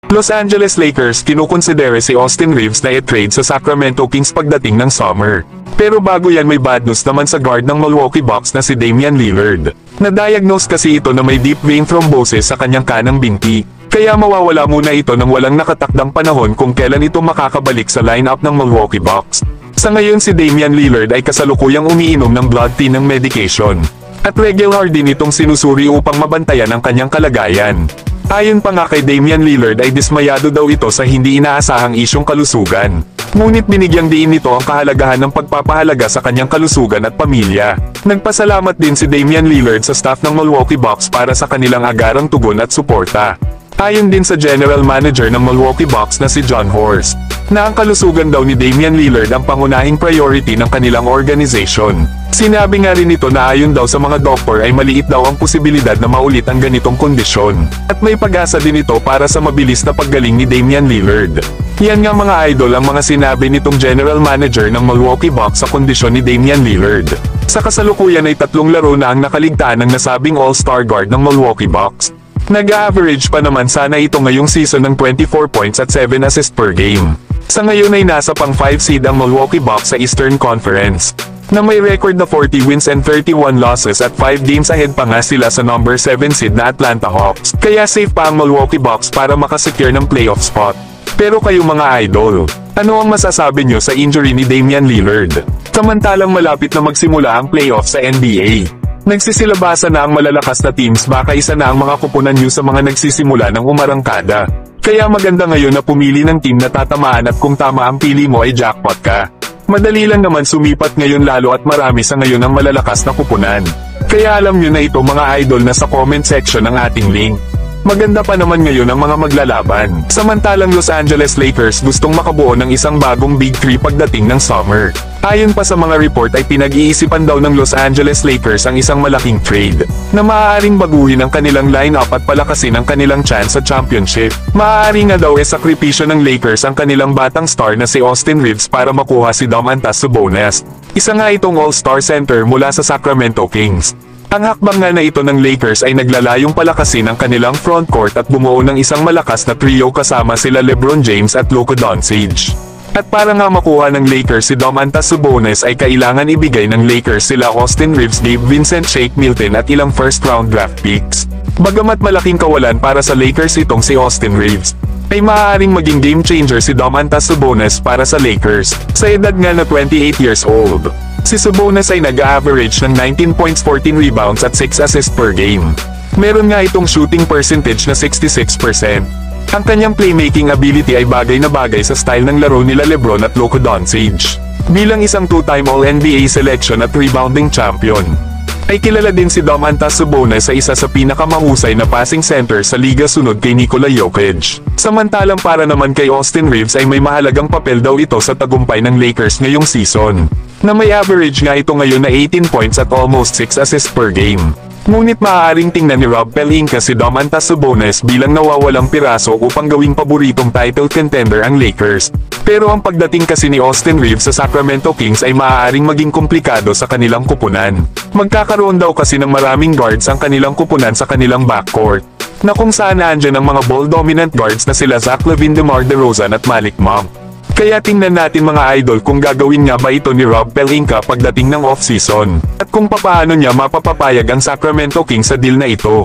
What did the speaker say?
Los Angeles Lakers kinukonsidere si Austin Reeves na i-trade sa Sacramento Kings pagdating ng summer. Pero bago yan may bad news naman sa guard ng Milwaukee Bucks na si Damian Lillard. Na-diagnose kasi ito na may deep vein thrombosis sa kanyang kanang binti. Kaya mawawala muna ito ng walang nakatakdang panahon kung kailan ito makakabalik sa lineup ng Milwaukee Bucks. Sa ngayon si Damian Lillard ay kasalukuyang umiinom ng blood thinning medication. At regular din itong sinusuri upang mabantayan ang kanyang kalagayan. Ayon pa nga kay Damian Lillard ay dismayado daw ito sa hindi inaasahang isyong kalusugan. Ngunit binigyang diin nito ang kahalagahan ng pagpapahalaga sa kanyang kalusugan at pamilya. Nagpasalamat din si Damian Lillard sa staff ng Milwaukee Bucks para sa kanilang agarang tugon at suporta. Ayon din sa General Manager ng Milwaukee Bucks na si John Horst, na ang kalusugan daw ni Damian Lillard ang pangunahing priority ng kanilang organization. Sinabi nga rin ito na ayon daw sa mga doktor ay maliit daw ang posibilidad na maulit ang ganitong kondisyon. At may pag-asa din ito para sa mabilis na paggaling ni Damian Lillard. Yan nga mga idol ang mga sinabi nitong General Manager ng Milwaukee Bucks sa kondisyon ni Damian Lillard. Sa kasalukuyan ay 3 laro na ang nakaligtaan ng nasabing All-Star guard ng Milwaukee Bucks. Nag-average pa naman sana ito ngayong season ng 24 points at 7 assists per game. Sa ngayon ay nasa pang 5 seed ang Milwaukee Bucks sa Eastern Conference, na may record na 40 wins and 31 losses at 5 games ahead pa nga sila sa number 7 seed na Atlanta Hawks. Kaya safe pa ang Milwaukee Bucks para makasecure ng playoff spot. Pero kayo mga idol, ano ang masasabi nyo sa injury ni Damian Lillard? Samantalang malapit na magsimula ang playoff sa NBA. Nagsisilabasa na ang malalakas na teams, baka isa na ang mga kupunan nyo sa mga nagsisimula ng umarangkada. Kaya maganda ngayon na pumili ng team na tatamaan at kung tama ang pili mo ay jackpot ka. Madali lang naman sumipat ngayon lalo at marami sa ngayon ang malalakas na kupunan. Kaya alam nyo na ito mga idol na sa comment section ng ating link. Maganda pa naman ngayon ang mga maglalaban. Samantalang Los Angeles Lakers gustong makabuo ng isang bagong Big 3 pagdating ng summer. Ayon pa sa mga report ay pinag-iisipan daw ng Los Angeles Lakers ang isang malaking trade na maaaring baguhin ang kanilang lineup at palakasin ang kanilang chance sa championship. Maaari nga daw sakripisyo ng Lakers ang kanilang batang star na si Austin Reeves para makuha si Domantas Sabonis. Isa nga itong all-star center mula sa Sacramento Kings. Ang hakbang nga na ito ng Lakers ay naglalayong palakasin ang kanilang frontcourt at bumuo ng isang malakas na trio kasama sila LeBron James at Luka Doncic. At para nga makuha ng Lakers si Domantas Sabonis ay kailangan ibigay ng Lakers sila Austin Reeves, Gabe Vincent, Shake Milton at ilang first-round draft picks. Bagamat malaking kawalan para sa Lakers itong si Austin Reeves, ay maaaring maging game changer si Domantas Sabonis para sa Lakers, sa edad nga na 28 years old. Si Sabonis ay nag-average ng 19 points, 14 rebounds at 6 assists per game. Meron nga itong shooting percentage na 66%. Ang kanyang playmaking ability ay bagay na bagay sa style ng laro nila LeBron at Luka Doncic. Bilang isang 2-time All-NBA selection at rebounding champion, ay kilala din si Domantas Sabonis sa isa sa pinakamahusay na passing center sa liga sunod kay Nikola Jokic. Samantalang para naman kay Austin Reeves ay may mahalagang papel daw ito sa tagumpay ng Lakers ngayong season, na may average nga ito ngayon na 18 points at almost 6 assists per game. Ngunit maaaring tingnan ni Rob Pelinka si Domantas Sabonis bilang nawawalang piraso upang gawing paboritong title contender ang Lakers. Pero ang pagdating kasi ni Austin Reeves sa Sacramento Kings ay maaaring maging komplikado sa kanilang kupunan. Magkakaroon daw kasi ng maraming guards ang kanilang kupunan sa kanilang backcourt, na kung saan naandyan ang mga ball-dominant guards na sila Zach LaVine, DeMar DeRozan at Malik Monk. Kaya tingnan natin mga idol kung gagawin nga ba ito ni Rob Pelinka pagdating ng off-season, at kung papaano niya mapapapayag ang Sacramento Kings sa deal na ito.